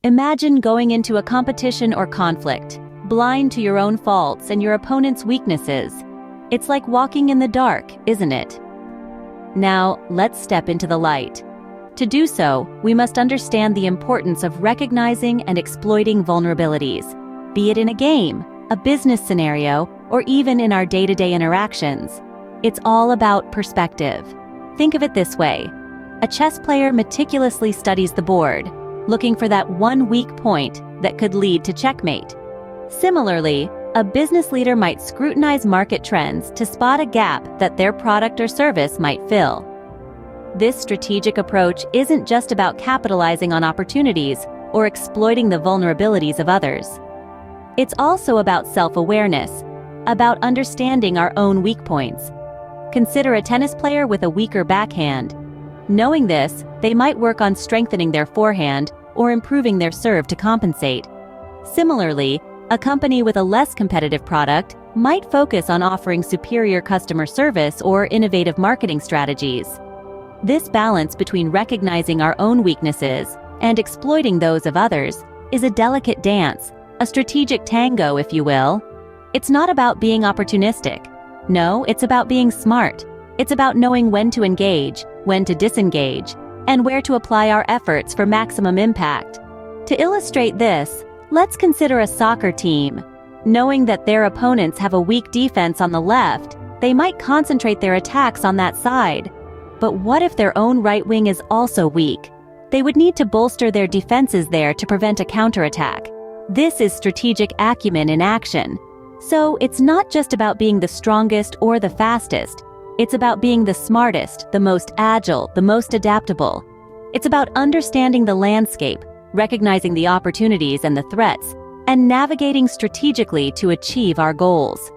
Imagine going into a competition or conflict, blind to your own faults and your opponent's weaknesses. It's like walking in the dark, isn't it? Now, let's step into the light. To do so, we must understand the importance of recognizing and exploiting vulnerabilities, be it in a game, a business scenario, or even in our day-to-day interactions. It's all about perspective. Think of it this way. A chess player meticulously studies the board, looking for that one weak point that could lead to checkmate. Similarly, a business leader might scrutinize market trends to spot a gap that their product or service might fill. This strategic approach isn't just about capitalizing on opportunities or exploiting the vulnerabilities of others. It's also about self-awareness, about understanding our own weak points. Consider a tennis player with a weaker backhand. Knowing this, they might work on strengthening their forehand or improving their serve to compensate. Similarly, a company with a less competitive product might focus on offering superior customer service or innovative marketing strategies. This balance between recognizing our own weaknesses and exploiting those of others is a delicate dance, a strategic tango, if you will. It's not about being opportunistic. No, it's about being smart. It's about knowing when to engage, when to disengage, and where to apply our efforts for maximum impact. To illustrate this, let's consider a soccer team. Knowing that their opponents have a weak defense on the left, they might concentrate their attacks on that side. But what if their own right wing is also weak? They would need to bolster their defenses there to prevent a counterattack. This is strategic acumen in action. So it's not just about being the strongest or the fastest. It's about being the smartest, the most agile, the most adaptable. It's about understanding the landscape, recognizing the opportunities and the threats, and navigating strategically to achieve our goals.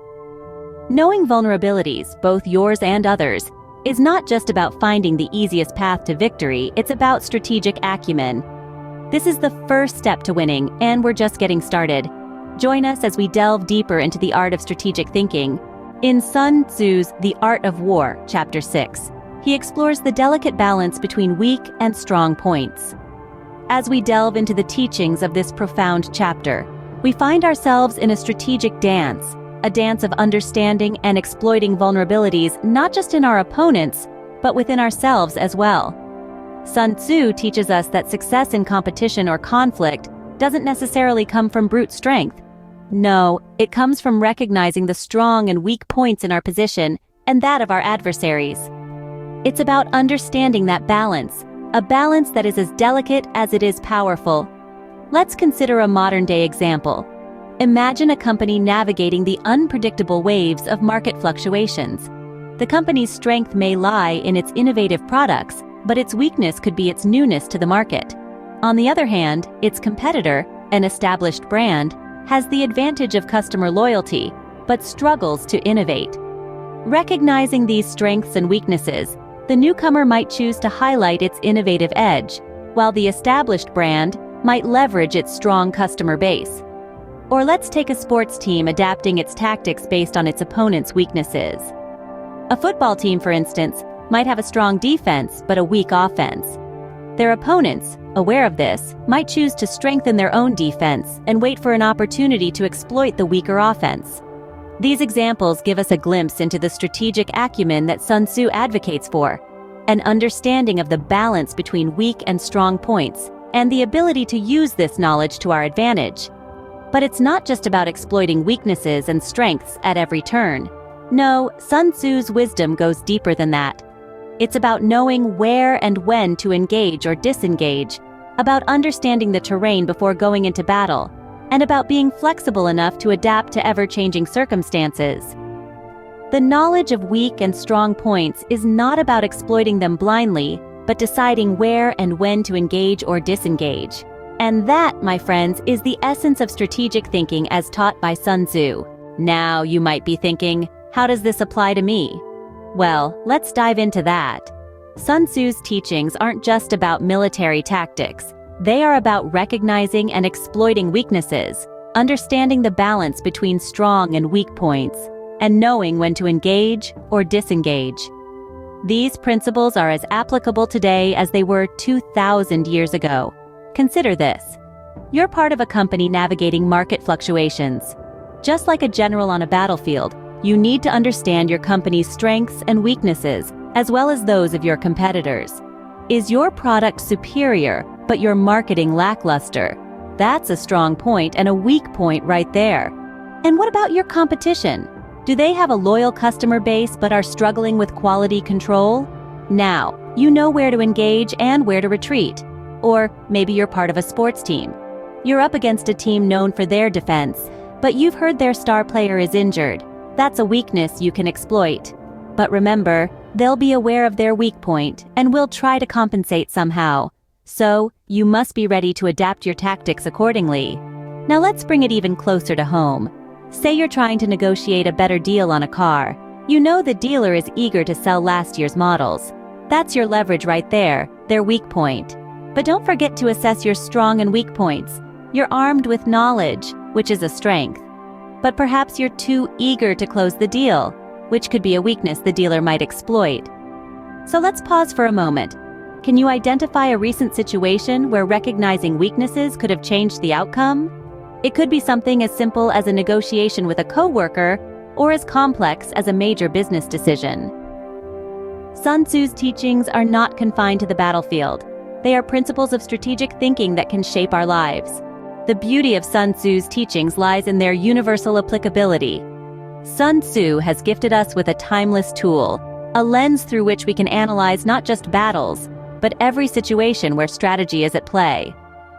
Knowing vulnerabilities, both yours and others, is not just about finding the easiest path to victory, it's about strategic acumen. This is the first step to winning, and we're just getting started. Join us as we delve deeper into the art of strategic thinking. In Sun Tzu's The Art of War, Chapter 6, he explores the delicate balance between weak and strong points. As we delve into the teachings of this profound chapter, we find ourselves in a strategic dance, a dance of understanding and exploiting vulnerabilities not just in our opponents, but within ourselves as well. Sun Tzu teaches us that success in competition or conflict doesn't necessarily come from brute strength. No, it comes from recognizing the strong and weak points in our position and that of our adversaries. It's about understanding that balance, a balance that is as delicate as it is powerful. Let's consider a modern-day example. Imagine a company navigating the unpredictable waves of market fluctuations. The company's strength may lie in its innovative products, but its weakness could be its newness to the market. On the other hand, its competitor, an established brand, has the advantage of customer loyalty, but struggles to innovate. Recognizing these strengths and weaknesses, the newcomer might choose to highlight its innovative edge, while the established brand might leverage its strong customer base. Or let's take a sports team adapting its tactics based on its opponent's weaknesses. A football team, for instance, might have a strong defense but a weak offense. Their opponents, aware of this, might choose to strengthen their own defense and wait for an opportunity to exploit the weaker offense. These examples give us a glimpse into the strategic acumen that Sun Tzu advocates for, an understanding of the balance between weak and strong points, and the ability to use this knowledge to our advantage. But it's not just about exploiting weaknesses and strengths at every turn. No, Sun Tzu's wisdom goes deeper than that. It's about knowing where and when to engage or disengage, about understanding the terrain before going into battle, and about being flexible enough to adapt to ever-changing circumstances. The knowledge of weak and strong points is not about exploiting them blindly, but deciding where and when to engage or disengage. And that, my friends, is the essence of strategic thinking as taught by Sun Tzu. Now you might be thinking, how does this apply to me? Well, let's dive into that. Sun Tzu's teachings aren't just about military tactics. They are about recognizing and exploiting weaknesses, understanding the balance between strong and weak points, and knowing when to engage or disengage. These principles are as applicable today as they were 2,000 years ago. Consider this. You're part of a company navigating market fluctuations. Just like a general on a battlefield, you need to understand your company's strengths and weaknesses, as well as those of your competitors. Is your product superior, but your marketing lackluster? That's a strong point and a weak point right there. And what about your competition? Do they have a loyal customer base but are struggling with quality control? Now, you know where to engage and where to retreat. Or maybe you're part of a sports team. You're up against a team known for their defense, but you've heard their star player is injured. That's a weakness you can exploit. But remember, they'll be aware of their weak point and will try to compensate somehow. So, you must be ready to adapt your tactics accordingly. Now let's bring it even closer to home. Say you're trying to negotiate a better deal on a car. You know the dealer is eager to sell last year's models. That's your leverage right there, their weak point. But don't forget to assess your strong and weak points. You're armed with knowledge, which is a strength. But perhaps you're too eager to close the deal, which could be a weakness the dealer might exploit. So let's pause for a moment. Can you identify a recent situation where recognizing weaknesses could have changed the outcome? It could be something as simple as a negotiation with a coworker, or as complex as a major business decision. Sun Tzu's teachings are not confined to the battlefield. They are principles of strategic thinking that can shape our lives. The beauty of Sun Tzu's teachings lies in their universal applicability. Sun Tzu has gifted us with a timeless tool, a lens through which we can analyze not just battles, but every situation where strategy is at play.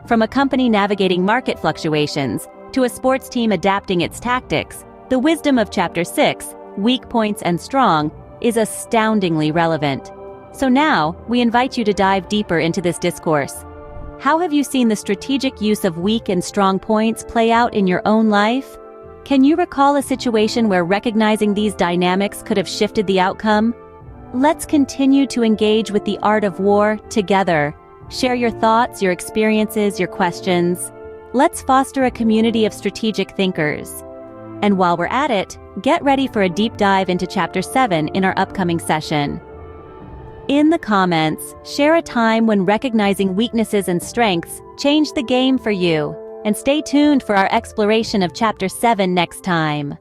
From a company navigating market fluctuations to a sports team adapting its tactics, the wisdom of Chapter 6, Weak Points and Strong, is astoundingly relevant. So now, we invite you to dive deeper into this discourse. How have you seen the strategic use of weak and strong points play out in your own life? Can you recall a situation where recognizing these dynamics could have shifted the outcome? Let's continue to engage with the art of war together. Share your thoughts, your experiences, your questions. Let's foster a community of strategic thinkers. And while we're at it, get ready for a deep dive into Chapter 7 in our upcoming session. In the comments, share a time when recognizing weaknesses and strengths changed the game for you, and stay tuned for our exploration of Chapter 7 next time.